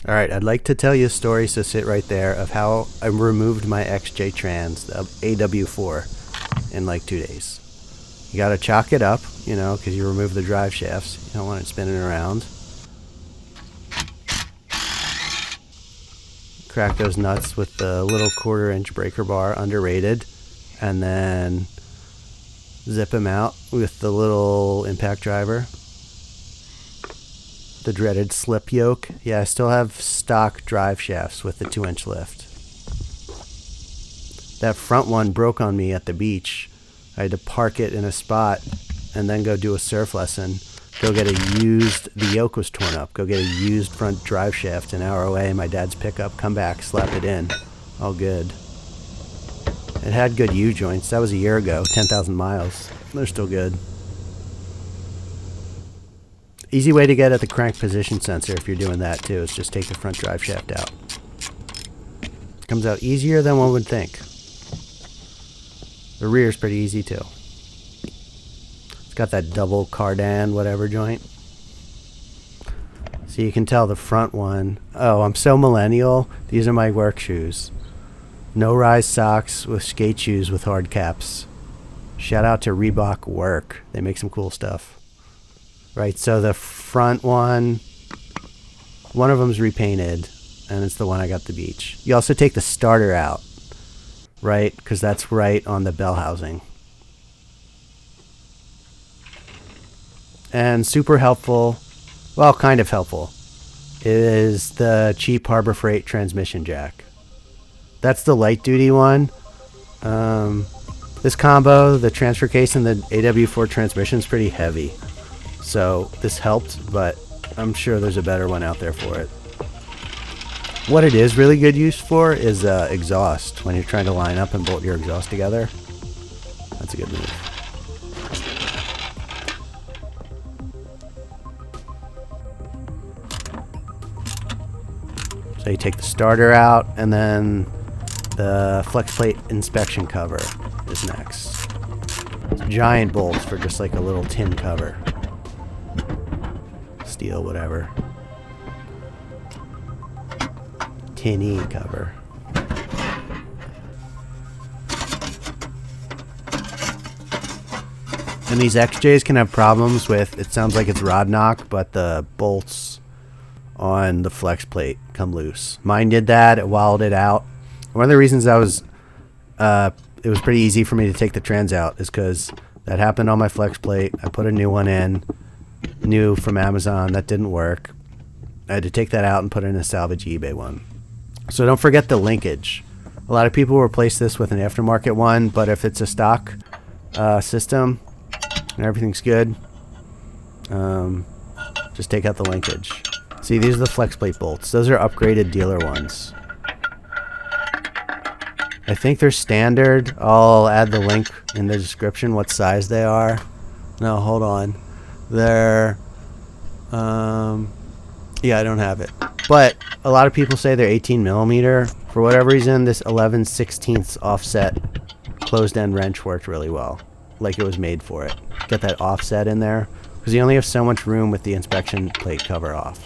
Alright, I'd like to tell you a story, so sit right there, of how I removed my XJ Trans, the AW4, in like 2 days. You gotta chalk it up, you know, because you remove the drive shafts. You don't want it spinning around. Crack those nuts with the little 1/4-inch breaker bar, underrated. And then zip them out with the little impact driver. The dreaded slip yoke. Yeah, I still have stock drive shafts with the 2-inch lift. That front one broke on me at the beach. I had to park it in a spot and then go do a surf lesson. Go get a used, the yoke was torn up. Go get a used front drive shaft an hour away in my dad's pickup. Come back, slap it in. All good. It had good U-joints. That was a year ago, 10,000 miles. They're still good. Easy way to get at the crank position sensor if you're doing that too is just take the front drive shaft out. Comes out easier than one would think. The rear's pretty easy too. It's got that double cardan whatever joint. So you can tell the front one. Oh, I'm so millennial. These are my work shoes. No rise socks with skate shoes with hard caps. Shout out to Reebok Work. They make some cool stuff. Right, so the front one of them's repainted, and it's the one I got at the beach. You also take the starter out, right, because that's right on the bell housing. And super helpful, well, kind of helpful, is the cheap Harbor Freight transmission jack. That's the light duty one. This combo, the transfer case and the AW4 transmission is pretty heavy. So this helped, but I'm sure there's a better one out there for it. What it is really good use for is exhaust. When you're trying to line up and bolt your exhaust together, that's a good move. So you take the starter out, and then the flex plate inspection cover is next. It's giant bolts for just like a little tin cover. Steel, whatever. Tinny cover. And these XJs can have problems with, it sounds like it's rod knock, but the bolts on the flex plate come loose. Mine did that, it walled it out. One of the reasons it was pretty easy for me to take the trans out is because that happened on my flex plate. I put a new one in. New from Amazon, that didn't work. I had to take that out and put in a salvage eBay one. So don't forget the linkage. A lot of people replace this with an aftermarket one, but if it's a stock system and everything's good, just take out the linkage. See, these are the flex plate bolts. Those are upgraded dealer ones. I think they're standard. I'll add the link in the description what size they are. No, hold on. They're, yeah, I don't have it. But a lot of people say they're 18 millimeter. For whatever reason, this 11/16 offset closed end wrench worked really well. Like it was made for it. Get that offset in there. Because you only have so much room with the inspection plate cover off.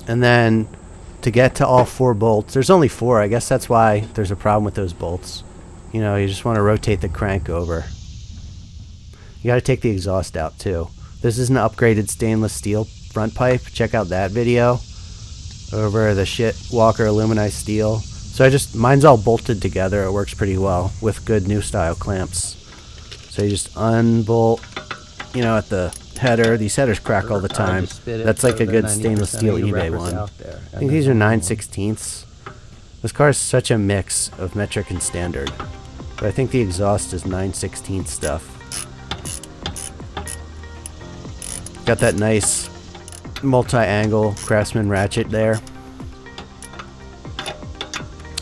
And then to get to all 4 bolts, there's only 4. I guess that's why there's a problem with those bolts. You know, you just want to rotate the crank over. You got to take the exhaust out too. This is an upgraded stainless steel front pipe. Check out that video over the shit Walker aluminized steel. So mine's all bolted together. It works pretty well with good new style clamps. So you just unbolt, you know, at the header. These headers crack all the time. That's like a good stainless steel eBay one. I think these are 9/16. This car is such a mix of metric and standard. But I think the exhaust is 9/16 stuff. Got that nice multi-angle Craftsman ratchet there.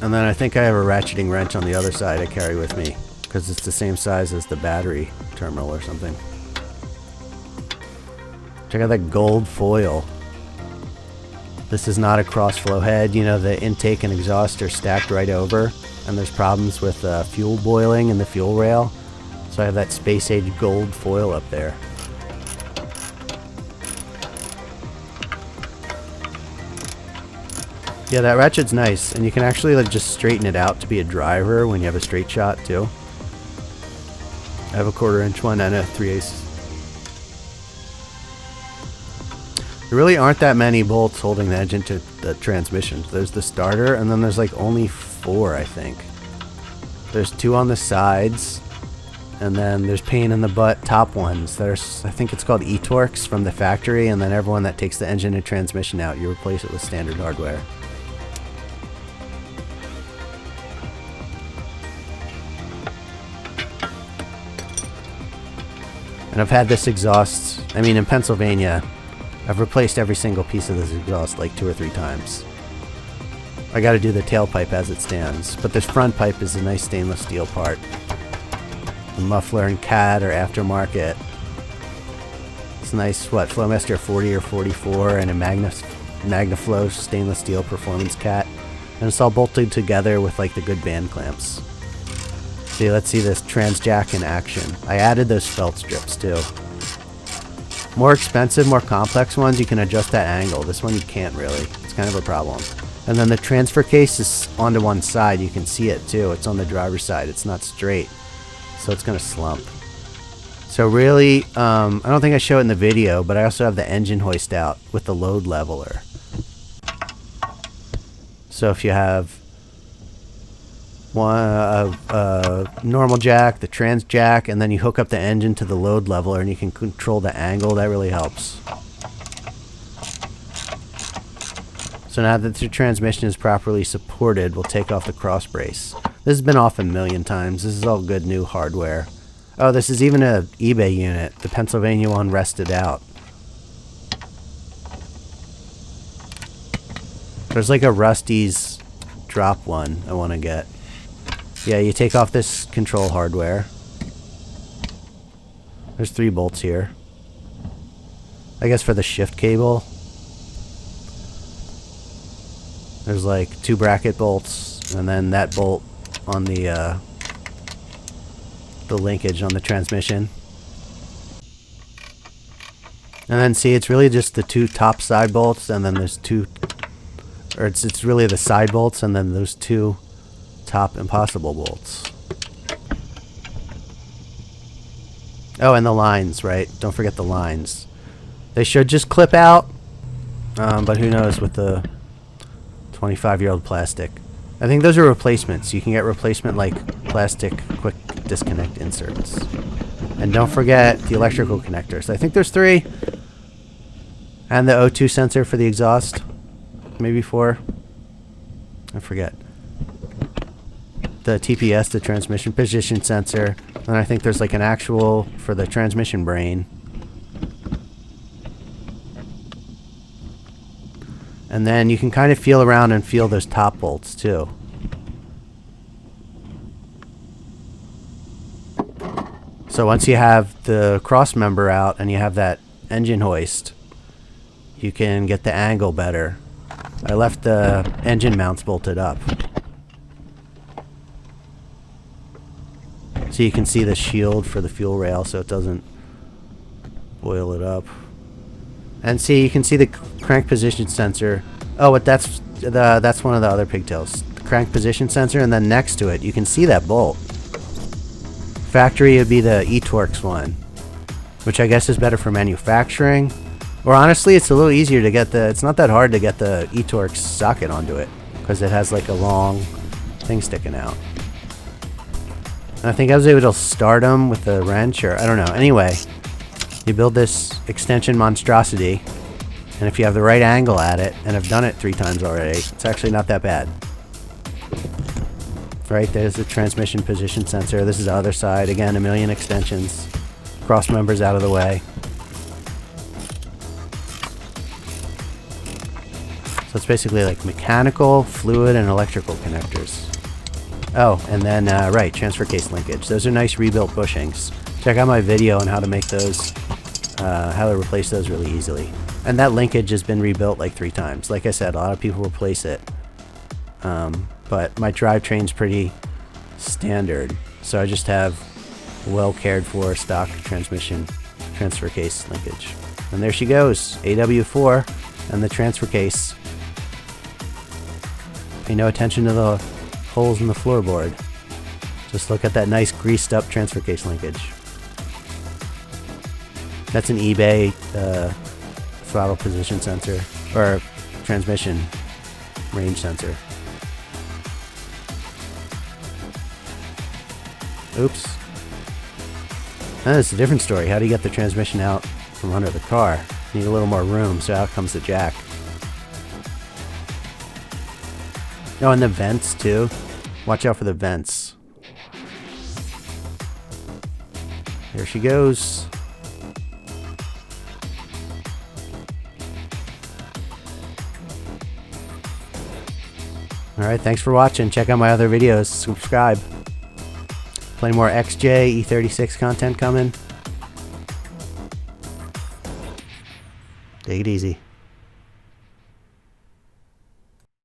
And then I think I have a ratcheting wrench on the other side I carry with me, because it's the same size as the battery terminal or something. Check out that gold foil. This is not a cross-flow head. You know, the intake and exhaust are stacked right over, and there's problems with fuel boiling in the fuel rail. So I have that space-age gold foil up there. Yeah, that ratchet's nice, and you can actually like just straighten it out to be a driver when you have a straight shot too. I have a 1/4" one and a 3/8. There really aren't that many bolts holding the engine to the transmission. There's the starter, and then there's like only 4, I think. There's 2 on the sides, and then there's pain in the butt top ones. There's, I think it's called e-torques from the factory, and then everyone that takes the engine and transmission out, you replace it with standard hardware. And I've had this exhaust, I mean in Pennsylvania, I've replaced every single piece of this exhaust like 2 or 3 times. I gotta do the tailpipe as it stands, but this front pipe is a nice stainless steel part. The muffler and cat or aftermarket. It's nice, what, Flowmaster 40 or 44 and a Magnaflow stainless steel performance cat. And it's all bolted together with like the good band clamps. See, let's see this trans jack in action. I added those felt strips too. More expensive, more complex ones, you can adjust that angle. This one you can't really. It's kind of a problem. And then the transfer case is onto one side. You can see it too. It's on the driver's side. It's not straight. So it's going to slump. So really, I don't think I show it in the video, but I also have the engine hoist out with the load leveler. So if you have normal jack, the trans jack, and then you hook up the engine to the load leveler and you can control the angle, that really helps. So now that the transmission is properly supported, we'll take off the cross brace. This has been off a million times. This is all good new hardware. Oh, this is even an eBay unit. The Pennsylvania one rested out. There's like a Rusty's drop one I want to get. Yeah, you take off this control hardware. There's 3 bolts here. I guess for the shift cable. There's like 2 bracket bolts, and then that bolt on the linkage on the transmission. And then see, it's really just the 2 top side bolts, and then there's 2, or it's really the side bolts, and then those 2 top impossible bolts. Oh, and the lines, right? Don't forget the lines. They should just clip out, but who knows with the 25-year-old plastic. I think those are replacements. You can get replacement like plastic quick disconnect inserts. And don't forget the electrical connectors. I think there's 3. And the O2 sensor for the exhaust. Maybe 4. I forget. The TPS, the transmission position sensor. And I think there's like an actual for the transmission brain. And then you can kind of feel around and feel those top bolts too. So once you have the Crossmember out and you have that engine hoist, you can get the angle better. I left the engine mounts bolted up. So you can see the shield for the fuel rail so it doesn't boil it up. And see, you can see the crank position sensor. Oh, but that's one of the other pigtails. The crank position sensor, and then next to it, you can see that bolt. Factory would be the e-torques one, which I guess is better for manufacturing. Or honestly, it's a little easier to get it's not that hard to get the e-torques socket onto it, because it has like a long thing sticking out. And I think I was able to start them with a wrench, or I don't know. Anyway, you build this extension monstrosity, and if you have the right angle at it, and I've done it 3 times already, it's actually not that bad. Right, there's the transmission position sensor. This is the other side. Again, a million extensions. Crossmembers out of the way. So it's basically like mechanical, fluid, and electrical connectors. Oh, and then, right, transfer case linkage. Those are nice rebuilt bushings. Check out my video on how to make those, how to replace those really easily. And that linkage has been rebuilt like 3 times. Like I said, a lot of people replace it. But my drivetrain's pretty standard. So I just have well cared for stock transmission transfer case linkage. And there she goes, AW4 and the transfer case. Pay no attention to the holes in the floorboard. Just look at that nice greased up transfer case linkage. That's an eBay throttle position sensor, or transmission range sensor. Oops. That's a different story. How do you get the transmission out from under the car? Need a little more room, so out comes the jack. Oh, and the vents too. Watch out for the vents. There she goes. Alright, thanks for watching. Check out my other videos. Subscribe. Plenty more XJ E36 content coming. Take it easy.